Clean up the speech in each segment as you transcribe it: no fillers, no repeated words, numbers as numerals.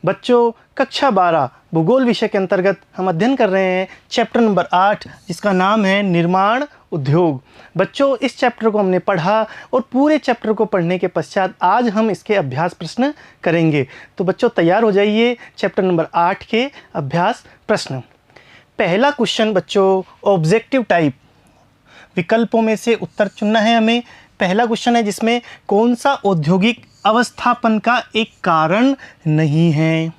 बच्चों, कक्षा 12 भूगोल विषय के अंतर्गत हम अध्ययन कर रहे हैं चैप्टर नंबर 8, जिसका नाम है निर्माण उद्योग। बच्चों, इस चैप्टर को हमने पढ़ा और पूरे चैप्टर को पढ़ने के पश्चात आज हम इसके अभ्यास प्रश्न करेंगे। तो बच्चों तैयार हो जाइए चैप्टर नंबर 8 के अभ्यास प्रश्न। पहला क्वेश्चन बच्चों, ऑब्जेक्टिव टाइप, विकल्पों में से उत्तर चुनना है हमें। पहला क्वेश्चन है जिसमें कौन सा औद्योगिक अवस्थापन का एक कारण नहीं है,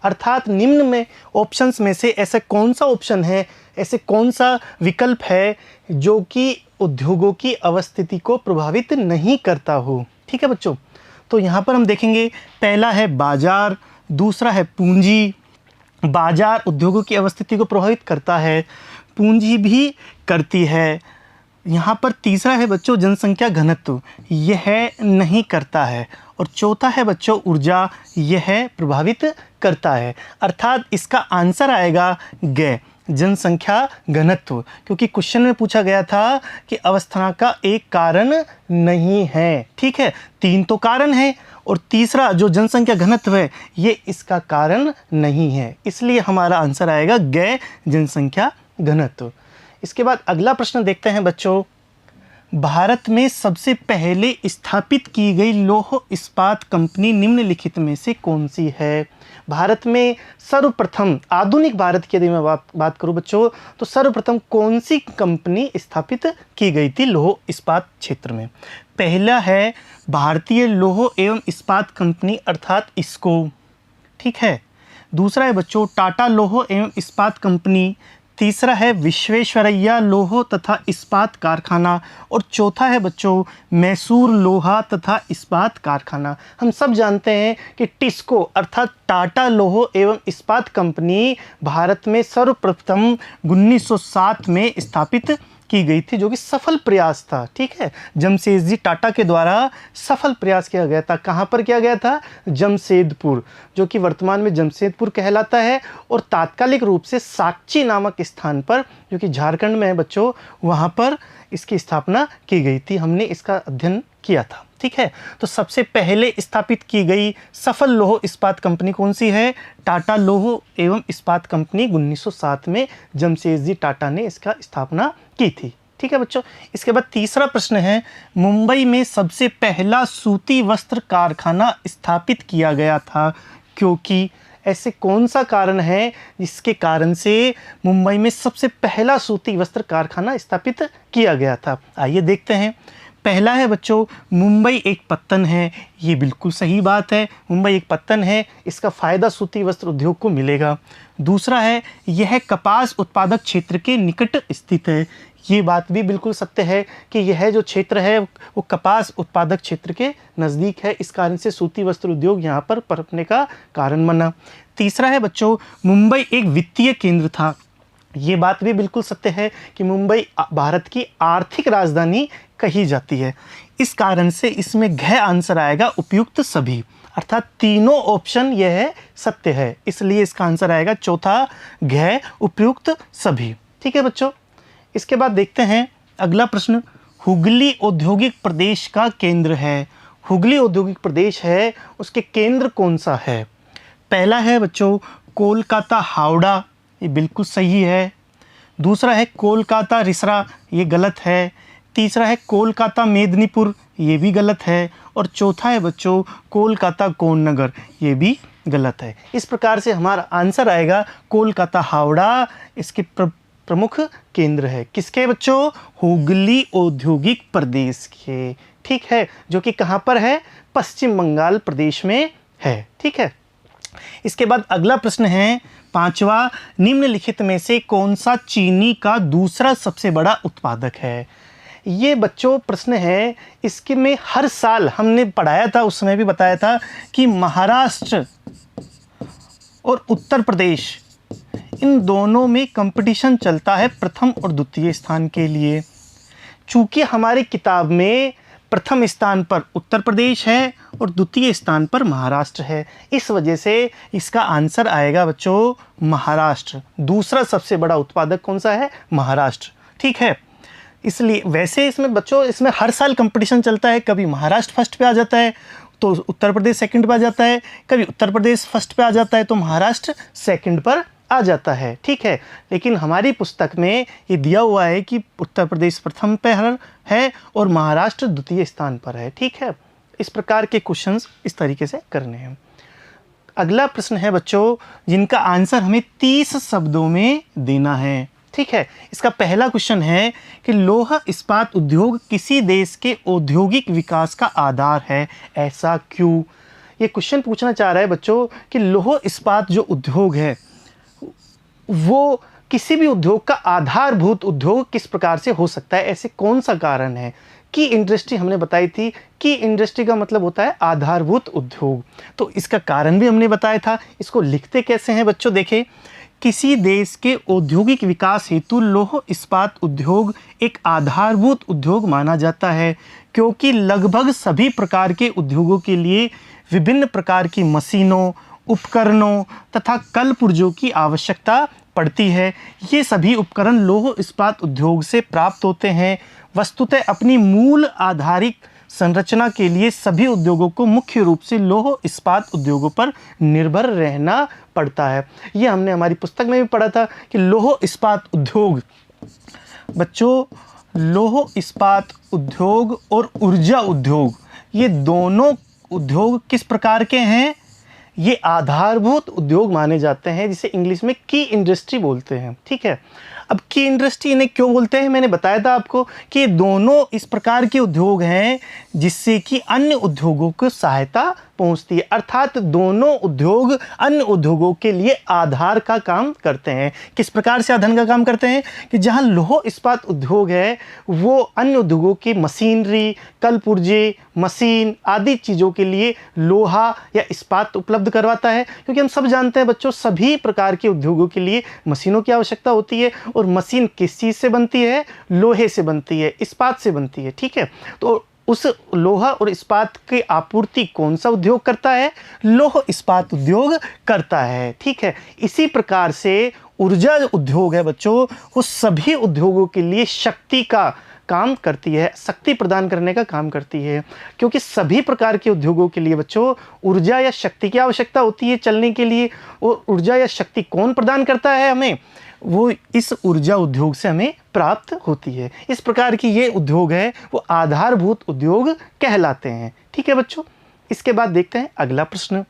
अर्थात निम्न में ऑप्शंस में से ऐसा कौन सा ऑप्शन है, ऐसे कौन सा विकल्प है जो कि उद्योगों की अवस्थिति को प्रभावित नहीं करता हो। ठीक है बच्चों, तो यहाँ पर हम देखेंगे पहला है बाजार, दूसरा है पूंजी। बाजार उद्योगों की अवस्थिति को प्रभावित करता है, पूंजी भी करती है। यहाँ पर तीसरा है बच्चों जनसंख्या घनत्व, यह नहीं करता है। और चौथा है बच्चों ऊर्जा, यह प्रभावित करता है। अर्थात इसका आंसर आएगा ग, जनसंख्या घनत्व, क्योंकि क्वेश्चन में पूछा गया था कि अवस्था का एक कारण नहीं है। ठीक है, 3 तो कारण है और तीसरा जो जनसंख्या घनत्व है ये इसका कारण नहीं है, इसलिए हमारा आंसर आएगा ग, जनसंख्या घनत्व। इसके बाद अगला प्रश्न देखते हैं बच्चों, भारत में सबसे पहले स्थापित की गई लौह इस्पात कंपनी निम्नलिखित में से कौन सी है। भारत में सर्वप्रथम, आधुनिक भारत की यदि मैं बात करूं बच्चों, तो सर्वप्रथम कौन सी कंपनी स्थापित की गई थी लौह इस्पात क्षेत्र में। पहला है भारतीय लौह एवं इस्पात कंपनी अर्थात इसको। ठीक है, दूसरा है बच्चों टाटा लौह एवं इस्पात कंपनी, तीसरा है विश्वेश्वरैया लौह तथा इस्पात कारखाना और चौथा है बच्चों मैसूर लोहा तथा इस्पात कारखाना। हम सब जानते हैं कि टिस्को अर्थात टाटा लौह एवं इस्पात कंपनी भारत में सर्वप्रथम 1907 में स्थापित की गई थी, जो कि सफल प्रयास था। ठीक है, जमशेदजी टाटा के द्वारा सफल प्रयास किया गया था। कहाँ पर किया गया था? जमशेदपुर, जो कि वर्तमान में जमशेदपुर कहलाता है, और तात्कालिक रूप से साक्ची नामक स्थान पर, जो कि झारखंड में है बच्चों, वहाँ पर इसकी स्थापना की गई थी। हमने इसका अध्ययन किया था। ठीक है, तो सबसे पहले स्थापित की गई सफल लौह इस्पात कंपनी कौन सी है? टाटा लौह एवं इस्पात कंपनी 1907 में जमशेदजी टाटा ने इसका स्थापना की थी। ठीक है बच्चों, इसके बाद तीसरा प्रश्न है, मुंबई में सबसे पहला सूती वस्त्र कारखाना स्थापित किया गया था क्योंकि। ऐसे कौन सा कारण है जिसके कारण से मुंबई में सबसे पहला सूती वस्त्र कारखाना स्थापित किया गया था? आइए देखते हैं। पहला है बच्चों मुंबई एक पत्तन है, ये बिल्कुल सही बात है, मुंबई एक पत्तन है, इसका फ़ायदा सूती वस्त्र उद्योग को मिलेगा। दूसरा है यह कपास उत्पादक क्षेत्र के निकट स्थित है, ये बात भी बिल्कुल सत्य है कि यह जो क्षेत्र है वो कपास उत्पादक क्षेत्र के नज़दीक है, इस कारण से सूती वस्त्र उद्योग यहाँ पर पनपने का कारण बना। तीसरा है बच्चों मुंबई एक वित्तीय केंद्र था, ये बात भी बिल्कुल सत्य है कि मुंबई भारत की आर्थिक राजधानी कही जाती है, इस कारण से इसमें घ आंसर आएगा उपयुक्त सभी, अर्थात तीनों ऑप्शन यह सत्य है, इसलिए इसका आंसर आएगा चौथा घ, उपयुक्त सभी। ठीक है बच्चों, इसके बाद देखते हैं अगला प्रश्न, हुगली औद्योगिक प्रदेश का केंद्र है। हुगली औद्योगिक प्रदेश है, उसके केंद्र कौन सा है? पहला है बच्चों कोलकाता हावड़ा, ये बिल्कुल सही है। दूसरा है कोलकाता रिसरा, ये गलत है। तीसरा है कोलकाता मेदिनीपुर, ये भी गलत है। और चौथा है बच्चों कोलकाता कोन्नगर, ये भी गलत है। इस प्रकार से हमारा आंसर आएगा कोलकाता हावड़ा, इसके प्रमुख केंद्र है। किसके बच्चों? हुगली औद्योगिक प्रदेश के। ठीक है, जो कि कहाँ पर है? पश्चिम बंगाल प्रदेश में है। ठीक है, इसके बाद अगला प्रश्न है पांचवा, निम्नलिखित में से कौन सा चीनी का दूसरा सबसे बड़ा उत्पादक है? ये बच्चों प्रश्न है, इसके में हर साल हमने पढ़ाया था, उस समय भी बताया था कि महाराष्ट्र और उत्तर प्रदेश इन दोनों में कंपटीशन चलता है प्रथम और द्वितीय स्थान के लिए। चूँकि हमारी किताब में प्रथम स्थान पर उत्तर प्रदेश है और द्वितीय स्थान पर महाराष्ट्र है, इस वजह से इसका आंसर आएगा बच्चों महाराष्ट्र। दूसरा सबसे बड़ा उत्पादक कौन सा है? महाराष्ट्र। ठीक है, इसलिए वैसे इसमें बच्चों इसमें हर साल कंपटीशन चलता है, कभी महाराष्ट्र फर्स्ट पे आ जाता है तो उत्तर प्रदेश सेकंड पे आ जाता है, कभी उत्तर प्रदेश फर्स्ट पे आ जाता है, तो महाराष्ट्र सेकंड पर आ जाता है। ठीक है, लेकिन हमारी पुस्तक में ये दिया हुआ है कि उत्तर प्रदेश प्रथम पे है और महाराष्ट्र द्वितीय स्थान पर है। ठीक है, इस प्रकार के क्वेश्चंस इस तरीके से करने हैं। अगला प्रश्न है बच्चों जिनका आंसर हमें 30 शब्दों में देना है। ठीक है, इसका पहला क्वेश्चन है कि लौह इस्पात उद्योग किसी देश के औद्योगिक विकास का आधार है, ऐसा क्यों? ये क्वेश्चन पूछना चाह रहा है बच्चों कि लौह इस्पात जो उद्योग है वो किसी भी उद्योग का आधारभूत उद्योग किस प्रकार से हो सकता है, ऐसे कौन सा कारण है? की इंडस्ट्री हमने बताई थी, की इंडस्ट्री का मतलब होता है आधारभूत उद्योग, तो इसका कारण भी हमने बताया था। इसको लिखते कैसे हैं बच्चों, देखें, किसी देश के औद्योगिक विकास हेतु लौह इस्पात उद्योग एक आधारभूत उद्योग माना जाता है क्योंकि लगभग सभी प्रकार के उद्योगों के लिए विभिन्न प्रकार की मशीनों, उपकरणों तथा कल पुर्जों की आवश्यकता पड़ती है। ये सभी उपकरण लौह इस्पात उद्योग से प्राप्त होते हैं। वस्तुतः अपनी मूल आधारिक संरचना के लिए सभी उद्योगों को मुख्य रूप से लौह इस्पात उद्योगों पर निर्भर रहना पड़ता है। ये हमने हमारी पुस्तक में भी पढ़ा था कि लौह इस्पात उद्योग, बच्चों लौह इस्पात उद्योग और ऊर्जा उद्योग ये दोनों उद्योग किस प्रकार के हैं? ये आधारभूत उद्योग माने जाते हैं, जिसे इंग्लिश में की इंडस्ट्री बोलते हैं। ठीक है, अब की इंडस्ट्री इन्हें क्यों बोलते हैं? मैंने बताया था आपको कि ये दोनों इस प्रकार के उद्योग हैं जिससे कि अन्य उद्योगों को सहायता पहुंचती है, अर्थात दोनों उद्योग अन्य उद्योगों के लिए आधार का काम करते हैं। किस प्रकार से आधार का काम करते हैं कि जहां लौह इस्पात उद्योग है वो अन्य उद्योगों की मशीनरी, कल पुर्जे, मशीन आदि चीज़ों के लिए लोहा या इस्पात उपलब्ध करवाता है। क्योंकि हम सब जानते हैं बच्चों सभी प्रकार के उद्योगों के लिए मशीनों की आवश्यकता होती है, और मशीन किस चीज़ से बनती है? लोहे से बनती है, इस्पात से बनती है। ठीक है, तो उस लोहा और इस्पात की आपूर्ति कौन सा उद्योग करता है? लौह इस्पात उद्योग करता है। ठीक है, इसी प्रकार से ऊर्जा उद्योग है बच्चों, वो सभी उद्योगों के लिए शक्ति का काम करती है, शक्ति प्रदान करने का काम करती है। क्योंकि सभी प्रकार के उद्योगों के लिए बच्चों ऊर्जा या शक्ति की आवश्यकता होती है चलने के लिए, और ऊर्जा या शक्ति कौन प्रदान करता है हमें? वो इस ऊर्जा उद्योग से हमें प्राप्त होती है। इस प्रकार की ये उद्योग है वो आधारभूत उद्योग कहलाते हैं। ठीक है बच्चों, इसके बाद देखते हैं अगला प्रश्न।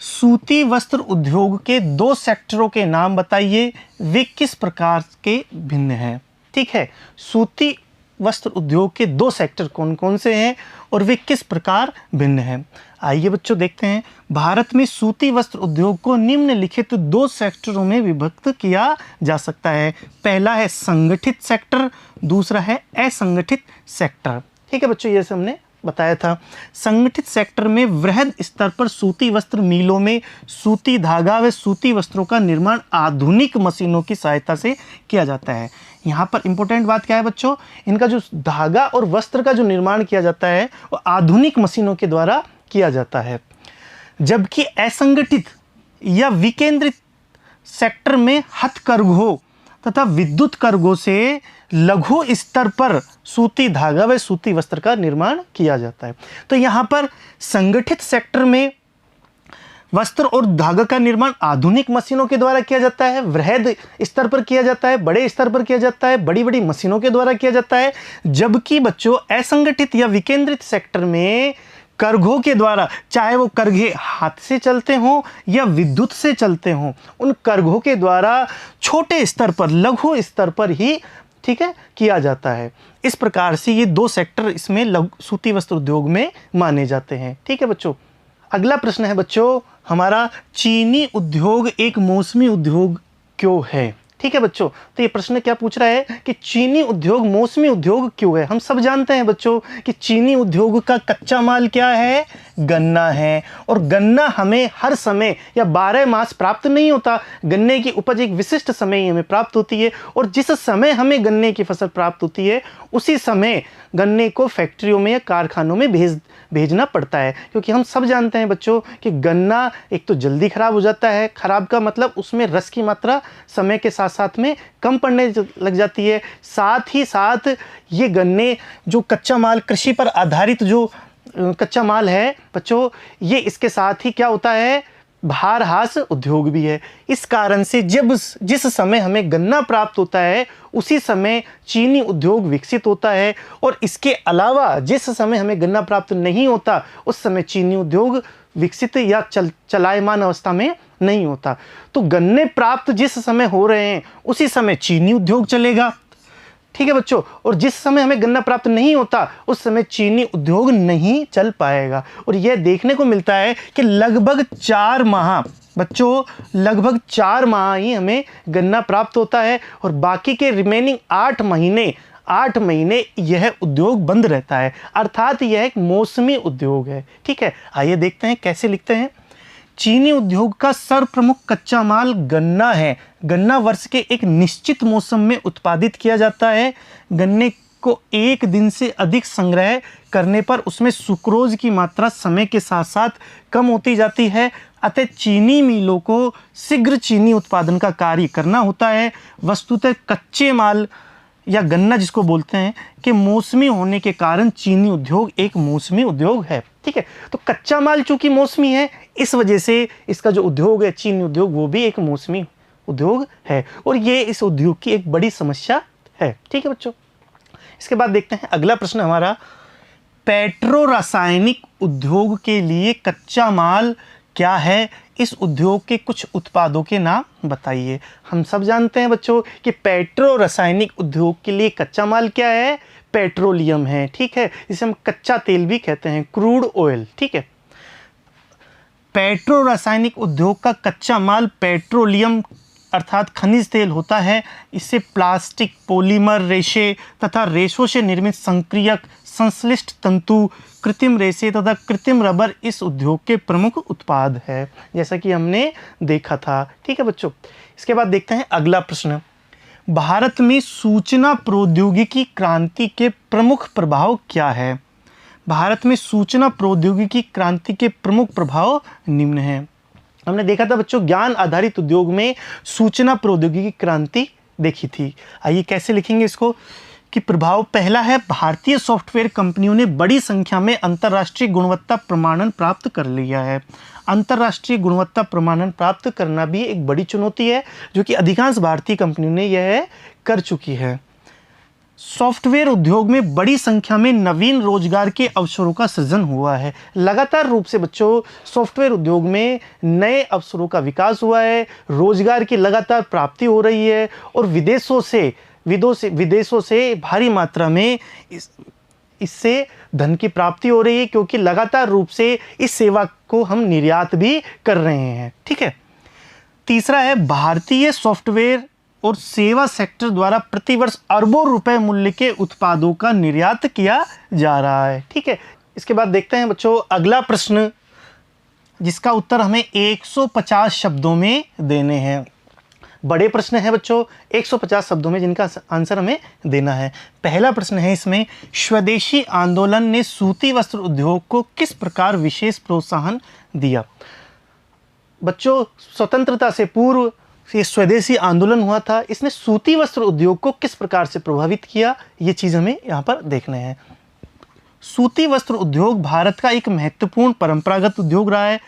सूती वस्त्र उद्योग के 2 सेक्टरों के नाम बताइए, वे किस प्रकार के भिन्न हैं? ठीक है, सूती वस्त्र उद्योग के 2 सेक्टर कौन कौन से हैं और वे किस प्रकार भिन्न हैं? आइए बच्चों देखते हैं। भारत में सूती वस्त्र उद्योग को निम्नलिखित 2 सेक्टरों में विभक्त किया जा सकता है। पहला है संगठित सेक्टर, दूसरा है असंगठित सेक्टर। ठीक है बच्चों, ये हमने बताया था। संगठित सेक्टर में वृहद स्तर पर सूती वस्त्र मिलों में सूती धागा व सूती वस्त्रों का निर्माण आधुनिक मशीनों की सहायता से किया जाता है। यहाँ पर इंपॉर्टेंट बात क्या है बच्चों, इनका जो धागा और वस्त्र का जो निर्माण किया जाता है वो आधुनिक मशीनों के द्वारा किया जाता है। जबकि असंगठित या विकेंद्रित सेक्टर में हथकरघों तथा विद्युत करघों से लघु स्तर पर सूती धागा व सूती वस्त्र का निर्माण किया जाता है। तो यहाँ पर संगठित सेक्टर में वस्त्र और धागा का निर्माण आधुनिक मशीनों के द्वारा किया जाता है, वृहद स्तर पर किया जाता है, बड़े स्तर पर किया जाता है, बड़ी बड़ी मशीनों के द्वारा किया जाता है। जबकि बच्चों असंगठित या विकेंद्रित सेक्टर में करघों के द्वारा, चाहे वो करघे हाथ से चलते हों या विद्युत से चलते हों, उन करघों के द्वारा छोटे स्तर पर, लघु स्तर पर ही ठीक है किया जाता है। इस प्रकार से ये 2 सेक्टर इसमें सूती वस्त्र उद्योग में माने जाते हैं। ठीक है बच्चों, अगला प्रश्न है बच्चों हमारा, चीनी उद्योग एक मौसमी उद्योग क्यों है? ठीक है बच्चों, तो ये प्रश्न क्या पूछ रहा है कि चीनी उद्योग मौसमी उद्योग क्यों है? हम सब जानते हैं बच्चों कि चीनी उद्योग का कच्चा माल क्या है? गन्ना है, और गन्ना हमें हर समय या 12 मास प्राप्त नहीं होता। गन्ने की उपज एक विशिष्ट समय हमें प्राप्त होती है, और जिस समय हमें गन्ने की फसल प्राप्त होती है उसी समय गन्ने को फैक्ट्रियों में या कारखानों में भेजना पड़ता है। क्योंकि हम सब जानते हैं बच्चों कि गन्ना एक तो जल्दी खराब हो जाता है, खराब का मतलब उसमें रस की मात्रा समय के साथ साथ में कम पड़ने लग जाती है। साथ ही साथ ये गन्ने जो कच्चा माल, कृषि पर आधारित जो कच्चा माल है बच्चों, ये इसके साथ ही क्या होता है, भारहास उद्योग भी है। इस कारण से जिस समय हमें गन्ना प्राप्त होता है उसी समय चीनी उद्योग विकसित होता है, और इसके अलावा जिस समय हमें गन्ना प्राप्त नहीं होता उस समय चीनी उद्योग विकसित या चलायमान अवस्था में नहीं होता। तो गन्ने प्राप्त जिस समय हो रहे हैं उसी समय चीनी उद्योग चलेगा, ठीक है बच्चों, और जिस समय हमें गन्ना प्राप्त नहीं होता उस समय चीनी उद्योग नहीं चल पाएगा। और यह देखने को मिलता है कि लगभग 4 माह बच्चों, लगभग 4 माह ही हमें गन्ना प्राप्त होता है, और बाकी के रिमेनिंग 8 महीने यह उद्योग बंद रहता है, अर्थात यह एक मौसमी उद्योग है। ठीक है, आइए देखते हैं कैसे लिखते हैं। चीनी उद्योग का सर्वप्रमुख कच्चा माल गन्ना है। गन्ना वर्ष के एक निश्चित मौसम में उत्पादित किया जाता है। गन्ने को एक दिन से अधिक संग्रह करने पर उसमें सुक्रोज की मात्रा समय के साथ साथ कम होती जाती है, अतः चीनी मिलों को शीघ्र चीनी उत्पादन का कार्य करना होता है। वस्तुतः कच्चे माल या गन्ना जिसको बोलते हैं कि मौसमी होने के कारण चीनी उद्योग एक मौसमी उद्योग है। ठीक है, तो कच्चा माल चूंकि मौसमी है इस वजह से इसका जो उद्योग है चीनी उद्योग वो भी एक मौसमी उद्योग है, और ये इस उद्योग की एक बड़ी समस्या है। ठीक है बच्चों, इसके बाद देखते हैं अगला प्रश्न हमारा, पेट्रो रासायनिक उद्योग के लिए कच्चा माल क्या है, इस उद्योग के कुछ उत्पादों के नाम बताइए। हम सब जानते हैं बच्चों कि पेट्रो रासायनिक उद्योग के लिए कच्चा माल क्या है, पेट्रोलियम है। ठीक है, इसे हम कच्चा तेल भी कहते हैं, क्रूड ऑयल। ठीक है, पेट्रो रासायनिक उद्योग का कच्चा माल पेट्रोलियम अर्थात खनिज तेल होता है। इससे प्लास्टिक, पॉलीमर, रेशे तथा रेशों से निर्मित संक्रियक, संश्लिष्ट तंतु, कृत्रिम रेशे तथा कृत्रिम रबर इस उद्योग के प्रमुख उत्पाद है, जैसा कि हमने देखा था। ठीक है बच्चों, इसके बाद देखते हैं अगला प्रश्न, भारत में सूचना प्रौद्योगिकी क्रांति के प्रमुख प्रभाव क्या है। भारत में सूचना प्रौद्योगिकी क्रांति के प्रमुख प्रभाव निम्न हैं। हमने देखा था बच्चों ज्ञान आधारित उद्योग में सूचना प्रौद्योगिकी क्रांति देखी थी। आइए कैसे लिखेंगे इसको कि प्रभाव पहला है, भारतीय सॉफ्टवेयर कंपनियों ने बड़ी संख्या में अंतर्राष्ट्रीय गुणवत्ता प्रमाणन प्राप्त कर लिया है। अंतर्राष्ट्रीय गुणवत्ता प्रमाणन प्राप्त करना भी एक बड़ी चुनौती है जो कि अधिकांश भारतीय कंपनियों ने यह कर चुकी है। सॉफ्टवेयर उद्योग में बड़ी संख्या में नवीन रोजगार के अवसरों का सृजन हुआ है। लगातार रूप से बच्चों सॉफ्टवेयर उद्योग में नए अवसरों का विकास हुआ है, रोजगार की लगातार प्राप्ति हो रही है, और विदेशों से भारी मात्रा में इससे धन की प्राप्ति हो रही है, क्योंकि लगातार रूप से इस सेवा को हम निर्यात भी कर रहे हैं। ठीक है, तीसरा है, भारतीय सॉफ्टवेयर और सेवा सेक्टर द्वारा प्रतिवर्ष अरबों रुपए मूल्य के उत्पादों का निर्यात किया जा रहा है। ठीक है, इसके बाद देखते हैं बच्चों अगला प्रश्न, जिसका उत्तर हमें 150 शब्दों में देने हैं। बड़े प्रश्न है बच्चों, 150 शब्दों में जिनका आंसर हमें देना है। पहला प्रश्न है इसमें, स्वदेशी आंदोलन ने सूती वस्त्र उद्योग को किस प्रकार विशेष प्रोत्साहन दिया। बच्चों स्वतंत्रता से पूर्व ये स्वदेशी आंदोलन हुआ था, इसने सूती वस्त्र उद्योग को किस प्रकार से प्रभावित किया, ये चीज़ हमें यहाँ पर देखना है। सूती वस्त्र उद्योग भारत का एक महत्वपूर्ण परंपरागत उद्योग रहा है।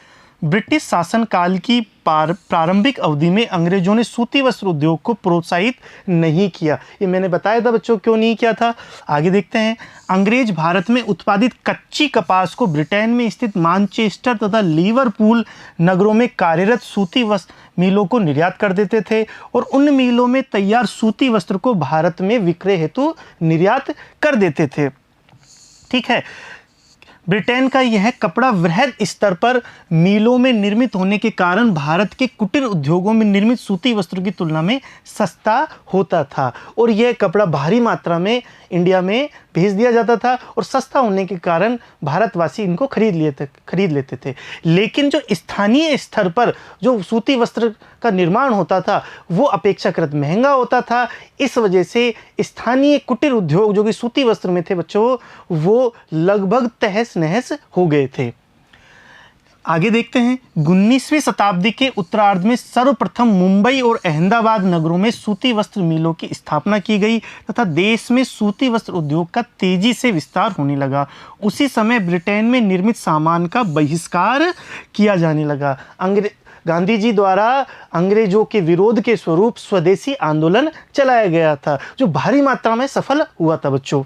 ब्रिटिश शासनकाल की प्रारंभिक अवधि में अंग्रेजों ने सूती वस्त्र उद्योग को प्रोत्साहित नहीं किया। ये मैंने बताया था बच्चों क्यों नहीं किया था। आगे देखते हैं, अंग्रेज भारत में उत्पादित कच्ची कपास को ब्रिटेन में स्थित मानचेस्टर तथा लिवरपूल नगरों में कार्यरत सूती वस्त्र मिलों को निर्यात कर देते थे, और उन मिलों में तैयार सूती वस्त्र को भारत में विक्रय हेतु निर्यात कर देते थे। ठीक है, ब्रिटेन का यह कपड़ा वृहद स्तर पर मिलों में निर्मित होने के कारण भारत के कुटीर उद्योगों में निर्मित सूती वस्त्रों की तुलना में सस्ता होता था, और यह कपड़ा भारी मात्रा में इंडिया में भेज दिया जाता था, और सस्ता होने के कारण भारतवासी इनको खरीद लेते थे। लेकिन जो स्थानीय स्तर पर जो सूती वस्त्र का निर्माण होता था वो अपेक्षाकृत महंगा होता था। इस वजह से स्थानीय कुटीर उद्योग जो कि सूती वस्त्र में थे बच्चों, वो लगभग तहस नहस हो गए थे। आगे देखते हैं। 19वीं शताब्दी के उत्तरार्ध में सर्वप्रथम मुंबई और अहमदाबाद नगरों में सूती वस्त्र मिलों की स्थापना की गई तथा देश में सूती वस्त्र उद्योग का तेजी से विस्तार होने लगा। उसी समय ब्रिटेन में निर्मित सामान का बहिष्कार किया जाने लगा। गांधी जी द्वारा अंग्रेजों के विरोध के स्वरूप स्वदेशी आंदोलन चलाया गया था, जो भारी मात्रा में सफल हुआ था बच्चों।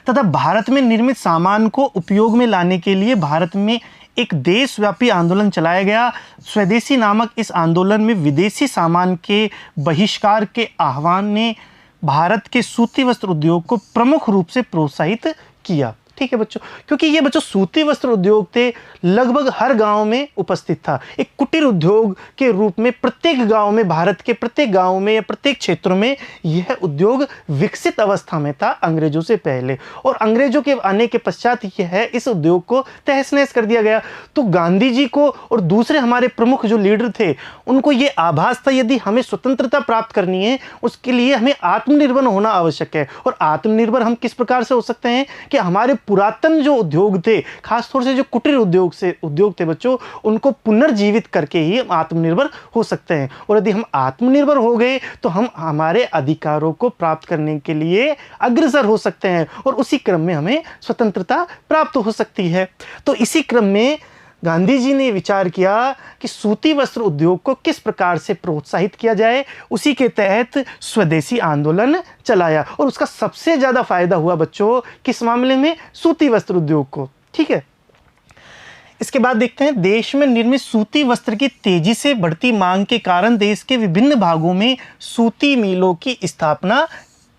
तथा भारत में निर्मित सामान को उपयोग में लाने के लिए भारत में एक देशव्यापी आंदोलन चलाया गया। स्वदेशी नामक इस आंदोलन में विदेशी सामान के बहिष्कार के आह्वान ने भारत के सूती वस्त्र उद्योग को प्रमुख रूप से प्रोत्साहित किया। ठीक है बच्चों, क्योंकि ये बच्चों सूती वस्त्र उद्योग थे लगभग हर गांव में उपस्थित था। एक कुटीर उद्योग के रूप में प्रत्येक गांव में, भारत के प्रत्येक गांव में या प्रत्येक क्षेत्रों में यह उद्योग विकसित अवस्था में था अंग्रेजों से पहले, और अंग्रेजों के आने के पश्चात यह इस उद्योग को तहस नहस कर दिया गया। तो गांधी जी को और दूसरे हमारे प्रमुख जो लीडर थे उनको ये आभास था यदि हमें स्वतंत्रता प्राप्त करनी है उसके लिए हमें आत्मनिर्भर होना आवश्यक है। और आत्मनिर्भर हम किस प्रकार से हो सकते हैं कि हमारे पुरातन जो उद्योग थे, खासतौर से जो कुटीर उद्योग थे बच्चों, उनको पुनर्जीवित करके ही हम आत्मनिर्भर हो सकते हैं। और यदि हम आत्मनिर्भर हो गए तो हम हमारे अधिकारों को प्राप्त करने के लिए अग्रसर हो सकते हैं और उसी क्रम में हमें स्वतंत्रता प्राप्त हो सकती है। तो इसी क्रम में गांधी जी ने विचार किया कि सूती वस्त्र उद्योग को किस प्रकार से प्रोत्साहित किया जाए। उसी के तहत स्वदेशी आंदोलन चलाया और उसका सबसे ज़्यादा फायदा हुआ बच्चों किस मामले में? सूती वस्त्र उद्योग को। ठीक है, इसके बाद देखते हैं। देश में निर्मित सूती वस्त्र की तेजी से बढ़ती मांग के कारण देश के विभिन्न भागों में सूती मिलों की स्थापना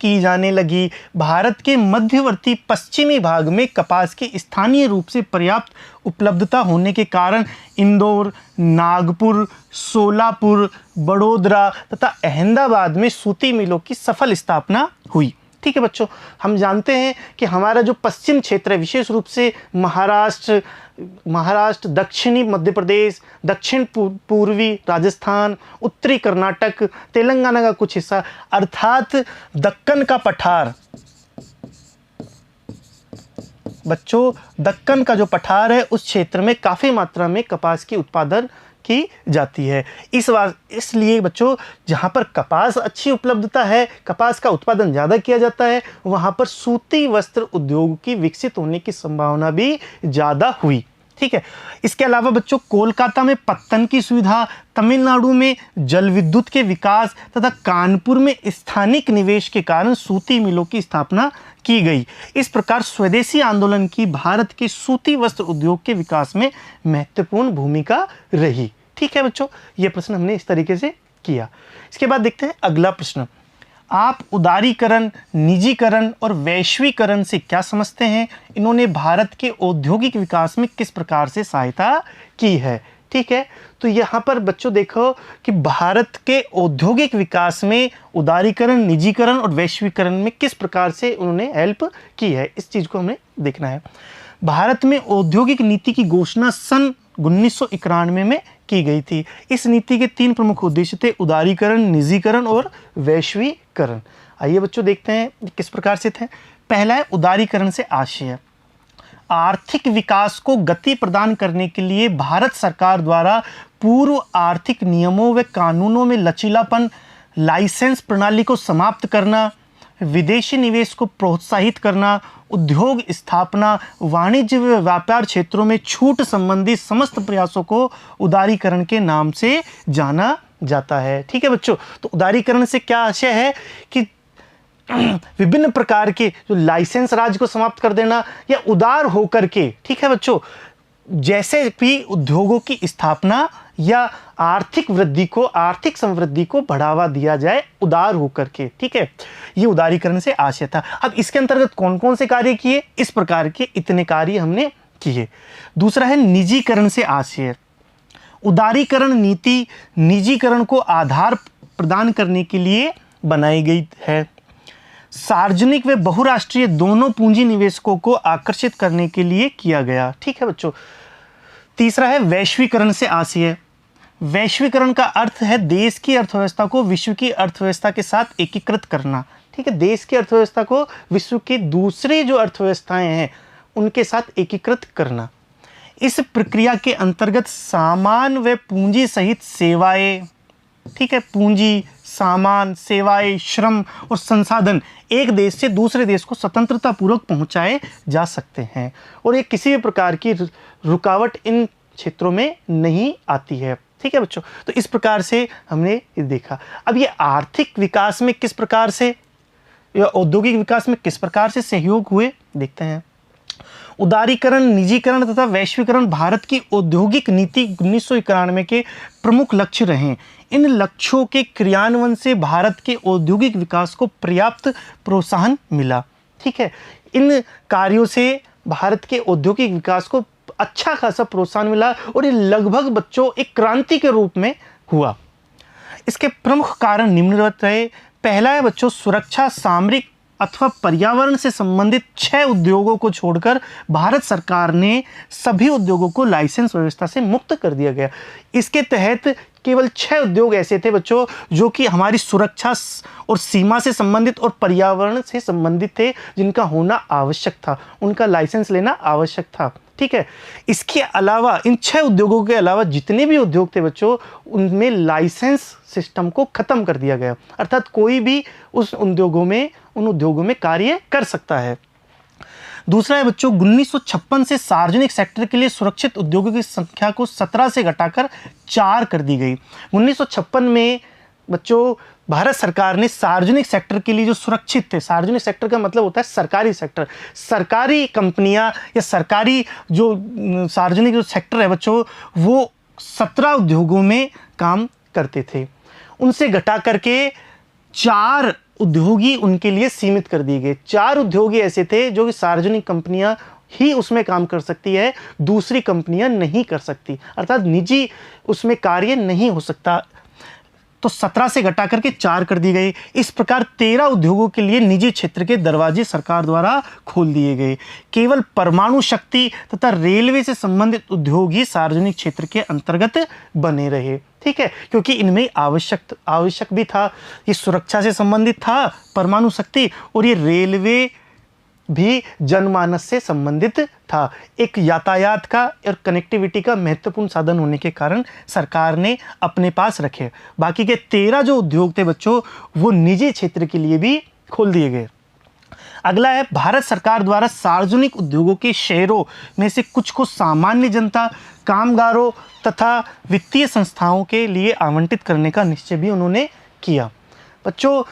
की जाने लगी। भारत के मध्यवर्ती पश्चिमी भाग में कपास की स्थानीय रूप से पर्याप्त उपलब्धता होने के कारण इंदौर, नागपुर, सोलापुर, बड़ोदरा तथा अहमदाबाद में सूती मिलों की सफल स्थापना हुई। ठीक है बच्चों, हम जानते हैं कि हमारा जो पश्चिम क्षेत्र है, विशेष रूप से महाराष्ट्र, दक्षिणी मध्य प्रदेश, दक्षिण पूर्वी राजस्थान, उत्तरी कर्नाटक, तेलंगाना का कुछ हिस्सा, अर्थात दक्कन का पठार बच्चों, दक्कन का जो पठार है उस क्षेत्र में काफ़ी मात्रा में कपास की उत्पादन की जाती है। इसलिए बच्चों जहाँ पर कपास अच्छी उपलब्धता है, कपास का उत्पादन ज़्यादा किया जाता है, वहाँ पर सूती वस्त्र उद्योग की विकसित होने की संभावना भी ज़्यादा हुई। ठीक है, इसके अलावा बच्चों कोलकाता में पत्तन की सुविधा, तमिलनाडु में जल विद्युत के विकास तथा कानपुर में स्थानिक निवेश के कारण सूती मिलों की स्थापना की गई। इस प्रकार स्वदेशी आंदोलन की भारत के सूती वस्त्र उद्योग के विकास में महत्वपूर्ण भूमिका रही। ठीक है बच्चों, ये प्रश्न हमने इस तरीके से किया। इसके बाद देखते हैं अगला प्रश्न। आप उदारीकरण, निजीकरण और वैश्वीकरण से क्या समझते हैं? इन्होंने भारत के औद्योगिक विकास में किस प्रकार से सहायता की है? ठीक है, तो यहाँ पर बच्चों देखो कि भारत के औद्योगिक विकास में उदारीकरण, निजीकरण और वैश्वीकरण में किस प्रकार से उन्होंने हेल्प की है, इस चीज़ को हमें देखना है। भारत में औद्योगिक नीति की घोषणा सन 1991 में की गई थी। इस नीति के 3 प्रमुख उद्देश्य थे: उदारीकरण, निजीकरण और वैश्वीकरण। आइए बच्चों देखते हैं किस प्रकार से थे। पहला है उदारीकरण से आशय आर्थिक विकास को गति प्रदान करने के लिए भारत सरकार द्वारा पूर्व आर्थिक नियमों व कानूनों में लचीलापन, लाइसेंस प्रणाली को समाप्त करना, विदेशी निवेश को प्रोत्साहित करना, उद्योग स्थापना, वाणिज्य व व्यापार क्षेत्रों में छूट संबंधी समस्त प्रयासों को उदारीकरण के नाम से जाना जाता है। ठीक है बच्चों, तो उदारीकरण से क्या आशय है कि विभिन्न प्रकार के जो लाइसेंस राज को समाप्त कर देना या उदार होकर के, ठीक है बच्चों, जैसे भी उद्योगों की स्थापना या आर्थिक वृद्धि को, आर्थिक समृद्धि को बढ़ावा दिया जाए उदार होकर के। ठीक है, ये उदारीकरण से आशय था। अब इसके अंतर्गत कौन कौन से कार्य किए? इस प्रकार के इतने कार्य हमने किए। दूसरा है निजीकरण से आशय। उदारीकरण नीति निजीकरण को आधार प्रदान करने के लिए बनाई गई है। सार्वजनिक व बहुराष्ट्रीय दोनों पूंजी निवेशकों को आकर्षित करने के लिए किया गया। ठीक है बच्चों। तीसरा है वैश्वीकरण से आशय। वैश्वीकरण का अर्थ है देश की अर्थव्यवस्था को विश्व की अर्थव्यवस्था के साथ एकीकृत करना। ठीक है, देश की अर्थव्यवस्था को विश्व की दूसरी जो अर्थव्यवस्थाएं हैं उनके साथ एकीकृत करना। इस प्रक्रिया के अंतर्गत सामान व पूंजी सहित सेवाएं, ठीक है, पूंजी, सामान, सेवाएं, श्रम और संसाधन एक देश से दूसरे देश को स्वतंत्रता पूर्वक पहुंचाए जा सकते हैं और ये किसी भी प्रकार की रुकावट इन क्षेत्रों में नहीं आती है। ठीक है बच्चों, तो इस प्रकार से हमने ये देखा। अब ये आर्थिक विकास में किस प्रकार से या औद्योगिक विकास में किस प्रकार से सहयोग हुए देखते हैं। उदारीकरण, निजीकरण तथा वैश्वीकरण भारत की औद्योगिक नीति 1991 के प्रमुख लक्ष्य रहे। इन लक्ष्यों के क्रियान्वयन से भारत के औद्योगिक विकास को पर्याप्त प्रोत्साहन मिला। ठीक है, इन कार्यों से भारत के औद्योगिक विकास को अच्छा खासा प्रोत्साहन मिला और ये लगभग बच्चों एक क्रांति के रूप में हुआ। इसके प्रमुख कारण निम्नलिखित रहे। पहला है बच्चों सुरक्षा, सामरिक अथवा पर्यावरण से संबंधित 6 उद्योगों को छोड़कर भारत सरकार ने सभी उद्योगों को लाइसेंस व्यवस्था से मुक्त कर दिया गया। इसके तहत केवल 6 उद्योग ऐसे थे बच्चों जो कि हमारी सुरक्षा और सीमा से संबंधित और पर्यावरण से संबंधित थे, जिनका होना आवश्यक था, उनका लाइसेंस लेना आवश्यक था। ठीक है, इसके अलावा इन 6 उद्योगों के अलावा जितने भी उद्योग थे बच्चों, उनमें लाइसेंस सिस्टम को खत्म कर दिया गया, अर्थात कोई भी उन उद्योगों में कार्य कर सकता है। दूसरा है बच्चों 1956 से सार्वजनिक सेक्टर के लिए सुरक्षित उद्योगों की संख्या को 17 से घटाकर 4 कर दी गई। 1956 में बच्चों भारत सरकार ने सार्वजनिक सेक्टर के लिए जो सुरक्षित थे, सार्वजनिक सेक्टर का मतलब होता है सरकारी सेक्टर, सरकारी कंपनियां या सरकारी जो सार्वजनिक जो सेक्टर है बच्चों, वो 17 उद्योगों में काम करते थे, उनसे घटा करके 4 उद्योग ही उनके लिए सीमित कर दिए गए। 4 उद्योग ही ऐसे थे जो कि सार्वजनिक कंपनियां ही उसमें काम कर सकती है, दूसरी कंपनियां नहीं कर सकती, अर्थात निजी उसमें कार्य नहीं हो सकता। तो 17 से घटा करके 4 कर दी गई। इस प्रकार 13 उद्योगों के लिए निजी क्षेत्र के दरवाजे सरकार द्वारा खोल दिए गए। केवल परमाणु शक्ति तथा रेलवे से संबंधित उद्योग ही सार्वजनिक क्षेत्र के अंतर्गत बने रहे। ठीक है, क्योंकि इनमें आवश्यक भी था, ये सुरक्षा से संबंधित था परमाणु शक्ति, और ये रेलवे भी जनमानस से संबंधित था। एक यातायात का और कनेक्टिविटी का महत्वपूर्ण साधन होने के कारण सरकार ने अपने पास रखे। बाकी के 13 जो उद्योग थे बच्चों, वो निजी क्षेत्र के लिए भी खोल दिए गए। अगला है भारत सरकार द्वारा सार्वजनिक उद्योगों के शेयरों में से कुछ को सामान्य जनता, कामगारों तथा वित्तीय संस्थाओं के लिए आवंटित करने का निश्चय भी उन्होंने किया। बच्चों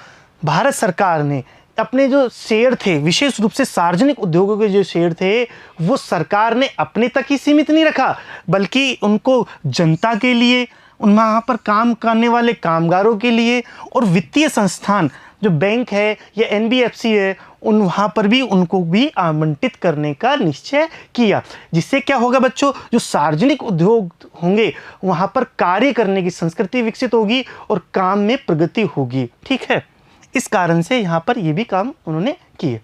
भारत सरकार ने अपने जो शेयर थे, विशेष रूप से सार्वजनिक उद्योगों के जो शेयर थे, वो सरकार ने अपने तक ही सीमित नहीं रखा, बल्कि उनको जनता के लिए, उन वहाँ पर काम करने वाले कामगारों के लिए और वित्तीय संस्थान जो बैंक है या NBFC है, उन वहाँ पर भी उनको भी आवंटित करने का निश्चय किया। जिससे क्या होगा बच्चों, जो सार्वजनिक उद्योग होंगे वहाँ पर कार्य करने की संस्कृति विकसित होगी और काम में प्रगति होगी। ठीक है, इस कारण से यहाँ पर ये भी काम उन्होंने किए।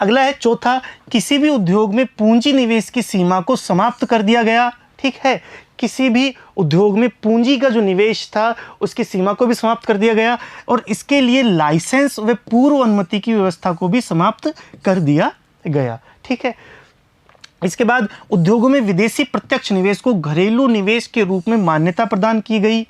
अगला है चौथा, किसी भी उद्योग में पूंजी निवेश की सीमा को समाप्त कर दिया गया। ठीक है, किसी भी उद्योग में पूंजी का जो निवेश था उसकी सीमा को भी समाप्त कर दिया गया और इसके लिए लाइसेंस व पूर्व अनुमति की व्यवस्था को भी समाप्त कर दिया गया। ठीक है, इसके बाद उद्योगों में विदेशी प्रत्यक्ष निवेश को घरेलू निवेश के रूप में मान्यता प्रदान की गई।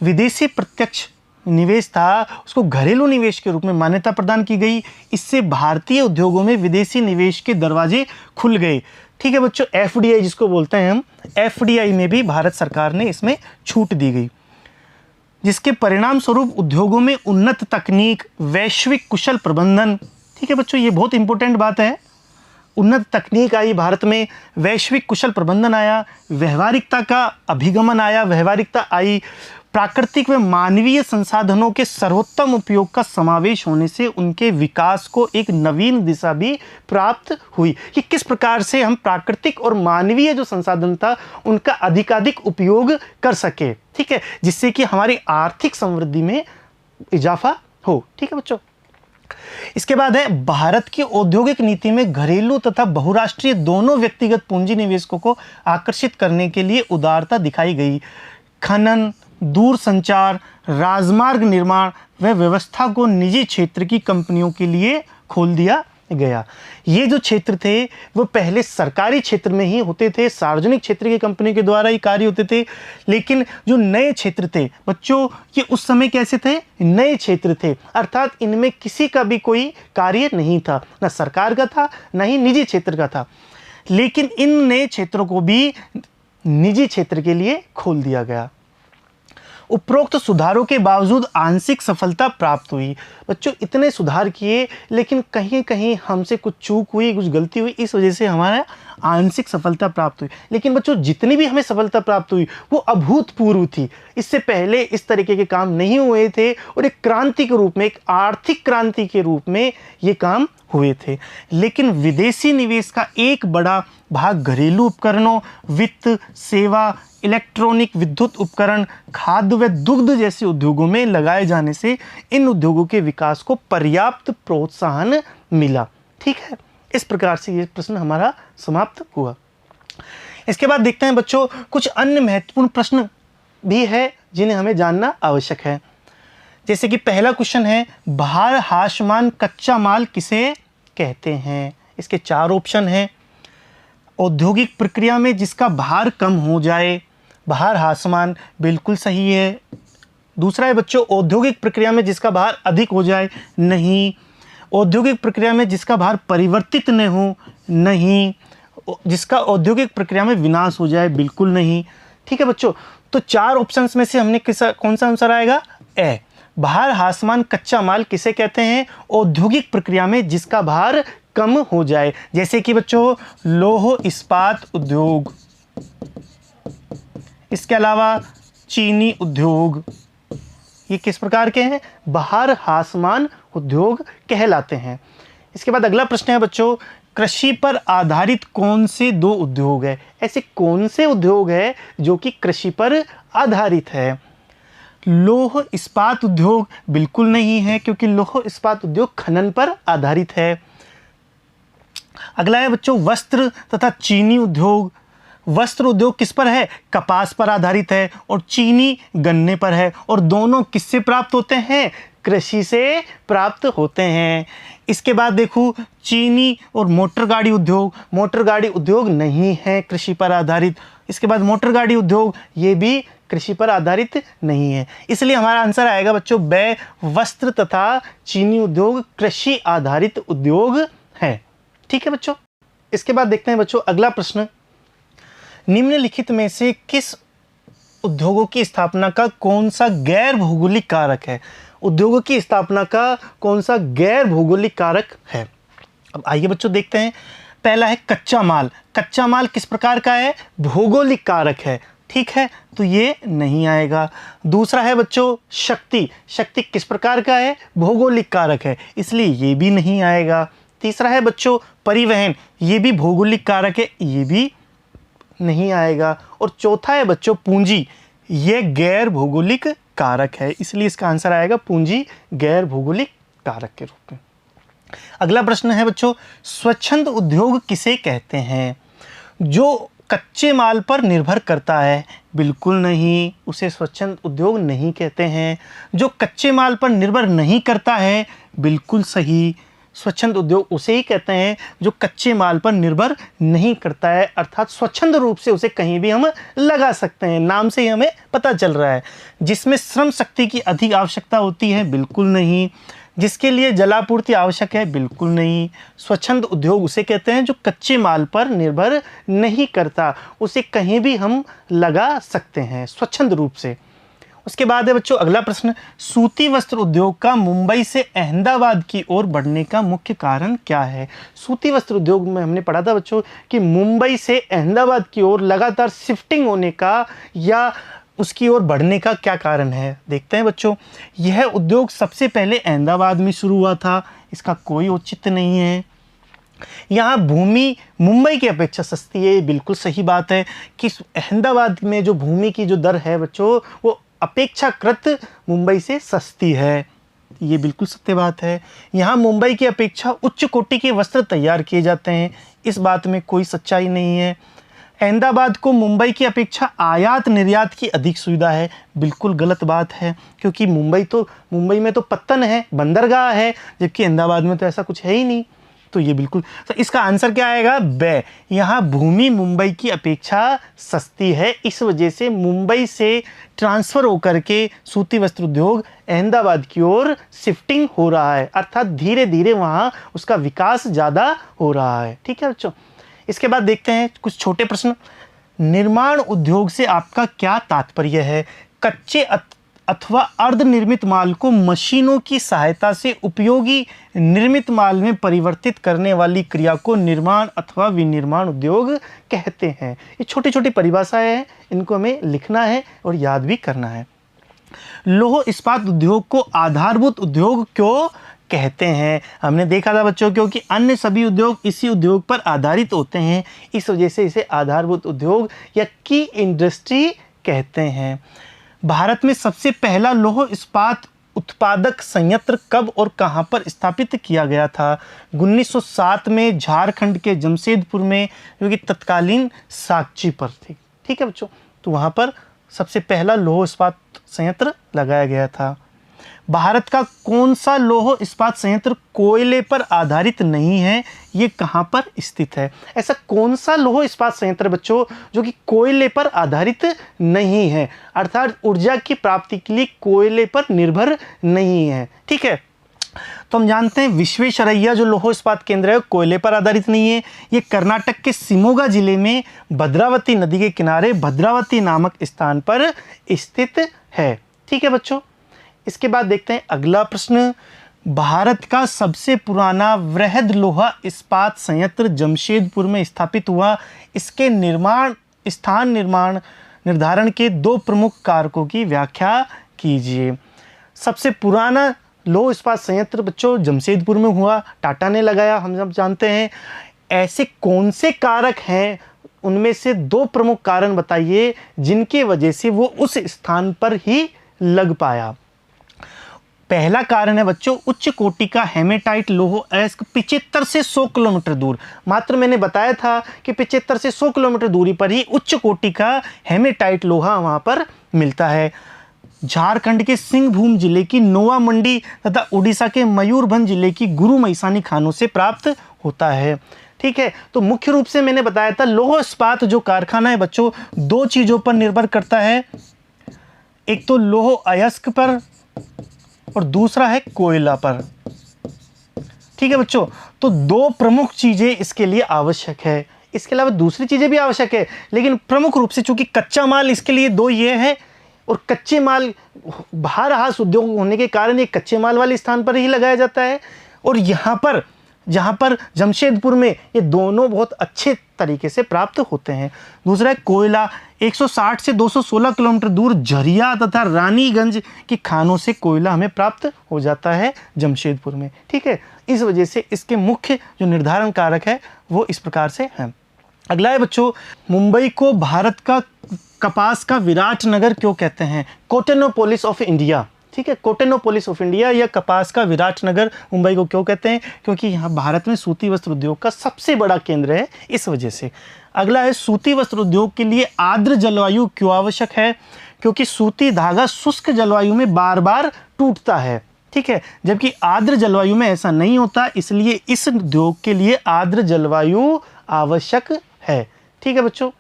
विदेशी प्रत्यक्ष निवेश था उसको घरेलू निवेश के रूप में मान्यता प्रदान की गई। इससे भारतीय उद्योगों में विदेशी निवेश के दरवाजे खुल गए। ठीक है बच्चों, FDI जिसको बोलते हैं हम, FDI में भी भारत सरकार ने इसमें छूट दी गई, जिसके परिणाम स्वरूप उद्योगों में उन्नत तकनीक, वैश्विक कुशल प्रबंधन, ठीक है बच्चों ये बहुत इंपॉर्टेंट बात है, उन्नत तकनीक आई भारत में, वैश्विक कुशल प्रबंधन आया, व्यवहारिकता का अभिगमन आया, व्यवहारिकता आई, प्राकृतिक व मानवीय संसाधनों के सर्वोत्तम उपयोग का समावेश होने से उनके विकास को एक नवीन दिशा भी प्राप्त हुई कि किस प्रकार से हम प्राकृतिक और मानवीय जो संसाधन था उनका अधिकाधिक उपयोग कर सके। ठीक है, जिससे कि हमारी आर्थिक समृद्धि में इजाफा हो। ठीक है बच्चों, इसके बाद है भारत की औद्योगिक नीति में घरेलू तथा बहुराष्ट्रीय दोनों व्यक्तिगत पूंजी निवेशकों को आकर्षित करने के लिए उदारता दिखाई गई। खनन, दूरसंचार, राजमार्ग निर्माण व व्यवस्था को निजी क्षेत्र की कंपनियों के लिए खोल दिया गया। ये जो क्षेत्र थे वो पहले सरकारी क्षेत्र में ही होते थे, सार्वजनिक क्षेत्र की कंपनी के द्वारा ही कार्य होते थे। लेकिन जो नए क्षेत्र थे बच्चों, ये उस समय कैसे थे? नए क्षेत्र थे, अर्थात इनमें किसी का भी कोई कार्य नहीं था, ना सरकार का था ना ही निजी क्षेत्र का था। लेकिन इन नए क्षेत्रों को भी निजी क्षेत्र के लिए खोल दिया गया। उपरोक्त सुधारों के बावजूद आंशिक सफलता प्राप्त हुई। बच्चों इतने सुधार किए लेकिन कहीं कहीं हमसे कुछ चूक हुई, कुछ गलती हुई, इस वजह से हमारा आंशिक सफलता प्राप्त हुई। लेकिन बच्चों जितनी भी हमें सफलता प्राप्त हुई वो अभूतपूर्व थी। इससे पहले इस तरीके के काम नहीं हुए थे और एक क्रांति के रूप में, एक आर्थिक क्रांति के रूप में ये काम हुए थे। लेकिन विदेशी निवेश का एक बड़ा भाग घरेलू उपकरणों, वित्त, सेवा, इलेक्ट्रॉनिक, विद्युत उपकरण, खाद्य व दुग्ध जैसे उद्योगों में लगाए जाने से इन उद्योगों के विकास को पर्याप्त प्रोत्साहन मिला। ठीक है, इस प्रकार से ये प्रश्न हमारा समाप्त हुआ। इसके बाद देखते हैं बच्चों कुछ अन्य महत्वपूर्ण प्रश्न भी है जिन्हें हमें जानना आवश्यक है। जैसे कि पहला क्वेश्चन है, भार ह्रासमान कच्चा माल किसे कहते हैं? इसके 4 ऑप्शन हैं। औद्योगिक प्रक्रिया में जिसका भार कम हो जाए, भार ह्रासमान, बिल्कुल सही है। दूसरा है बच्चों, औद्योगिक प्रक्रिया में जिसका भार अधिक हो जाए, नहीं। औद्योगिक प्रक्रिया में जिसका भार परिवर्तित न हो, नहीं। जिसका औद्योगिक प्रक्रिया में विनाश हो जाए, बिल्कुल नहीं। ठीक है बच्चों, तो 4 ऑप्शंस में से हमने कौन सा आंसर आएगा? ए। भार ह्रासमान कच्चा माल किसे कहते हैं? औद्योगिक प्रक्रिया में जिसका भार कम हो जाए, जैसे कि बच्चों लौह इस्पात उद्योग, इसके अलावा चीनी उद्योग, ये किस प्रकार के हैं? भार ह्रासमान उद्योग कहलाते हैं। इसके बाद अगला प्रश्न है बच्चों, कृषि पर आधारित कौन से 2 उद्योग है? ऐसे कौन से उद्योग है जो कि कृषि पर आधारित है? लौह इस्पात उद्योग बिल्कुल नहीं है, क्योंकि लौह इस्पात उद्योग खनन पर आधारित है। अगला है बच्चों वस्त्र तथा चीनी उद्योग। वस्त्र उद्योग किस पर है? कपास पर आधारित है, और चीनी गन्ने पर है, और दोनों किससे प्राप्त होते हैं? कृषि से प्राप्त होते हैं। इसके बाद देखो चीनी और मोटर गाड़ी उद्योग, मोटर गाड़ी उद्योग नहीं है कृषि पर आधारित। इसके बाद मोटर गाड़ी उद्योग, ये भी कृषि पर आधारित नहीं है। इसलिए हमारा आंसर आएगा बच्चों ब, वस्त्र तथा चीनी उद्योग कृषि आधारित उद्योग है। ठीक है बच्चों, इसके बाद देखते हैं बच्चों अगला प्रश्न, निम्नलिखित में से किस उद्योगों की स्थापना का कौन सा गैर भौगोलिक कारक है? उद्योगों की स्थापना का कौन सा गैर भौगोलिक कारक है? अब आइए बच्चों देखते हैं। पहला है कच्चा माल। कच्चा माल किस प्रकार का है? भौगोलिक कारक है। ठीक है, तो ये नहीं आएगा। दूसरा है बच्चों शक्ति। शक्ति किस प्रकार का है? भौगोलिक कारक है, इसलिए ये भी नहीं आएगा। तीसरा है बच्चों परिवहन, ये भी भौगोलिक कारक है, ये भी नहीं आएगा। और चौथा है बच्चों पूंजी, ये गैर भौगोलिक कारक है, इसलिए इसका आंसर आएगा पूंजी गैर भौगोलिक कारक के रूप में। अगला प्रश्न है बच्चों, स्वच्छंद उद्योग किसे कहते हैं? जो कच्चे माल पर निर्भर करता है, बिल्कुल नहीं, उसे स्वच्छंद उद्योग नहीं कहते हैं। जो कच्चे माल पर निर्भर नहीं करता है, बिल्कुल सही, स्वच्छंद उद्योग उसे ही कहते हैं जो कच्चे माल पर निर्भर नहीं करता है, अर्थात स्वच्छंद रूप से उसे कहीं भी हम लगा सकते हैं, नाम से ही हमें पता चल रहा है। जिसमें श्रम शक्ति की अधिक आवश्यकता होती है, बिल्कुल नहीं। जिसके लिए जलापूर्ति आवश्यक है, बिल्कुल नहीं। स्वच्छंद उद्योग उसे कहते हैं जो कच्चे माल पर निर्भर नहीं करता, उसे कहीं भी हम लगा सकते हैं स्वच्छंद रूप से। उसके बाद है बच्चों अगला प्रश्न, सूती वस्त्र उद्योग का मुंबई से अहमदाबाद की ओर बढ़ने का मुख्य कारण क्या है? सूती वस्त्र उद्योग में हमने पढ़ा था बच्चों कि मुंबई से अहमदाबाद की ओर लगातार शिफ्टिंग होने का या उसकी ओर बढ़ने का क्या कारण है? देखते हैं बच्चों। यह उद्योग सबसे पहले अहमदाबाद में शुरू हुआ था, इसका कोई औचित्य नहीं है। यहाँ भूमि मुंबई की अपेक्षा सस्ती है, बिल्कुल सही बात है कि अहमदाबाद में जो भूमि की जो दर है बच्चों वो अपेक्षाकृत मुंबई से सस्ती है, ये बिल्कुल सत्य बात है। यहाँ मुंबई की अपेक्षा उच्च कोटि के वस्त्र तैयार किए जाते हैं, इस बात में कोई सच्चाई नहीं है। अहमदाबाद को मुंबई की अपेक्षा आयात निर्यात की अधिक सुविधा है, बिल्कुल गलत बात है, क्योंकि मुंबई में तो पत्तन है, बंदरगाह है, जबकि अहमदाबाद में तो ऐसा कुछ है ही नहीं। तो ये बिल्कुल, तो इसका आंसर क्या आएगा? ब। यहाँ भूमि मुंबई की अपेक्षा सस्ती है, इस वजह से मुंबई से ट्रांसफ़र होकर के सूती वस्त्र उद्योग अहमदाबाद की ओर शिफ्टिंग हो रहा है, अर्थात धीरे धीरे वहाँ उसका विकास ज़्यादा हो रहा है। ठीक है बच्चों, इसके बाद देखते हैं कुछ छोटे प्रश्न। निर्माण उद्योग से आपका क्या तात्पर्य है? कच्चे अथवा अर्धनिर्मित माल को मशीनों की सहायता से उपयोगी निर्मित माल में परिवर्तित करने वाली क्रिया को निर्माण अथवा विनिर्माण उद्योग कहते हैं। ये छोटी छोटी परिभाषाएं हैं, इनको हमें लिखना है और याद भी करना है। लौह इस्पात उद्योग को आधारभूत उद्योग क्यों कहते हैं? हमने देखा था बच्चों, क्योंकि अन्य सभी उद्योग इसी उद्योग पर आधारित होते हैं, इस वजह से इसे आधारभूत उद्योग या की इंडस्ट्री कहते हैं। भारत में सबसे पहला लौह इस्पात उत्पादक संयंत्र कब और कहां पर स्थापित किया गया था? 1907 में झारखंड के जमशेदपुर में, जो कि तत्कालीन साकची पर थी। ठीक है बच्चों, तो वहां पर सबसे पहला लौह इस्पात संयंत्र लगाया गया था। भारत का कौन सा लौह इस्पात संयंत्र कोयले पर आधारित नहीं है? ये कहाँ पर स्थित है? ऐसा कौन सा लौह इस्पात संयंत्र बच्चों जो कि कोयले पर आधारित नहीं है, अर्थात ऊर्जा की प्राप्ति के लिए कोयले पर निर्भर नहीं है? ठीक है, तो हम जानते हैं विश्वेश्वरैया जो लौह इस्पात केंद्र है कोयले पर आधारित नहीं है। ये कर्नाटक के शिमोगा जिले में भद्रावती नदी के किनारे भद्रावती नामक स्थान पर स्थित है। ठीक है बच्चों, इसके बाद देखते हैं अगला प्रश्न। भारत का सबसे पुराना वृहद लोहा इस्पात संयंत्र जमशेदपुर में स्थापित हुआ। इसके निर्माण निर्धारण के दो प्रमुख कारकों की व्याख्या कीजिए। सबसे पुराना लौह इस्पात संयंत्र बच्चों जमशेदपुर में हुआ, टाटा ने लगाया, हम सब जानते हैं। ऐसे कौन से कारक हैं, उनमें से दो प्रमुख कारण बताइए जिनके वजह से वो उस स्थान पर ही लग पाया। पहला कारण है बच्चों उच्च कोटि का हेमेटाइट लौह अयस्क 75 से 100 किलोमीटर दूर, मात्र मैंने बताया था कि 75 से 100 किलोमीटर दूरी पर ही उच्च कोटि का हेमेटाइट लोहा वहां पर मिलता है। झारखंड के सिंहभूम जिले की नोवा मंडी तथा उड़ीसा के मयूरभंज जिले की गुरु मैसानी खानों से प्राप्त होता है। ठीक है, तो मुख्य रूप से मैंने बताया था लौह इस्पात जो कारखाना है बच्चों दो चीज़ों पर निर्भर करता है, एक तो लौह अयस्क पर और दूसरा है कोयला पर। ठीक है बच्चों, तो दो प्रमुख चीज़ें इसके लिए आवश्यक है, इसके अलावा दूसरी चीज़ें भी आवश्यक है, लेकिन प्रमुख रूप से चूंकि कच्चा माल इसके लिए दो ये है, और कच्चे माल बाहर हास उद्योग होने के कारण ये कच्चे माल वाले स्थान पर ही लगाया जाता है। और यहाँ पर जहाँ पर जमशेदपुर में ये दोनों बहुत अच्छे तरीके से प्राप्त होते हैं। दूसरा है कोयला, 160 से 216 किलोमीटर दूर झरिया तथा रानीगंज की खानों से कोयला हमें प्राप्त हो जाता है जमशेदपुर में। ठीक है, इस वजह से इसके मुख्य जो निर्धारण कारक है वो इस प्रकार से हैं। अगला है बच्चों मुंबई को भारत का कपास का विराट नगर क्यों कहते हैं? कॉटनोपोलिस ऑफ इंडिया। ठीक है, कॉटनोपोलिस ऑफ इंडिया या कपास का विराट नगर मुंबई को क्यों कहते हैं? क्योंकि यहाँ भारत में सूती वस्त्र उद्योग का सबसे बड़ा केंद्र है, इस वजह से। अगला है सूती वस्त्र उद्योग के लिए आर्द्र जलवायु क्यों आवश्यक है? क्योंकि सूती धागा शुष्क जलवायु में बार बार टूटता है। ठीक है, जबकि आर्द्र जलवायु में ऐसा नहीं होता, इसलिए इस उद्योग के लिए आर्द्र जलवायु आवश्यक है। ठीक है बच्चों,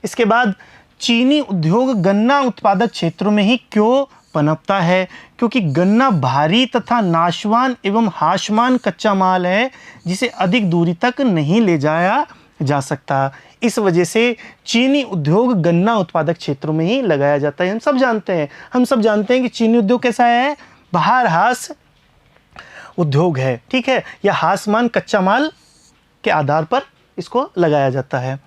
इसके बाद चीनी उद्योग गन्ना उत्पादक क्षेत्रों में ही क्यों पनपता है? क्योंकि गन्ना भारी तथा नाशवान एवं हाशमान कच्चा माल है जिसे अधिक दूरी तक नहीं ले जाया जा सकता। इस वजह से चीनी उद्योग गन्ना उत्पादक क्षेत्रों में ही लगाया जाता है। हम सब जानते हैं कि चीनी उद्योग कैसा है, बाहर हास उद्योग है। ठीक है, या हासमान कच्चा माल के आधार पर इसको लगाया जाता है।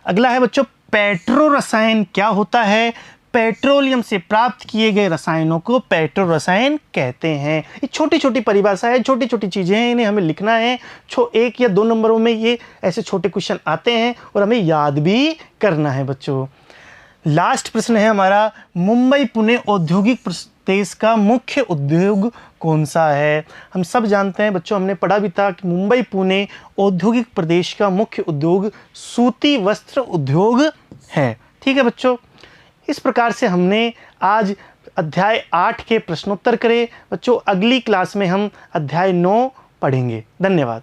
अगला है बच्चों पेट्रो रसायन क्या होता है? पेट्रोलियम से प्राप्त किए गए रसायनों को पेट्रो रसायन कहते हैं। ये छोटी छोटी परिभाषा है, छोटी छोटी चीज़ें हैं, इन्हें हमें लिखना है। 1 या 2 नंबरों में ये ऐसे छोटे क्वेश्चन आते हैं और हमें याद भी करना है बच्चों। लास्ट प्रश्न है हमारा, मुंबई पुणे औद्योगिक प्रदेश का मुख्य उद्योग कौन सा है? हम सब जानते हैं बच्चों, हमने पढ़ा भी था कि मुंबई पुणे औद्योगिक प्रदेश का मुख्य उद्योग सूती वस्त्र उद्योग है। ठीक है बच्चों, इस प्रकार से हमने आज अध्याय 8 के प्रश्नोत्तर करे। बच्चों अगली क्लास में हम अध्याय 9 पढ़ेंगे। धन्यवाद।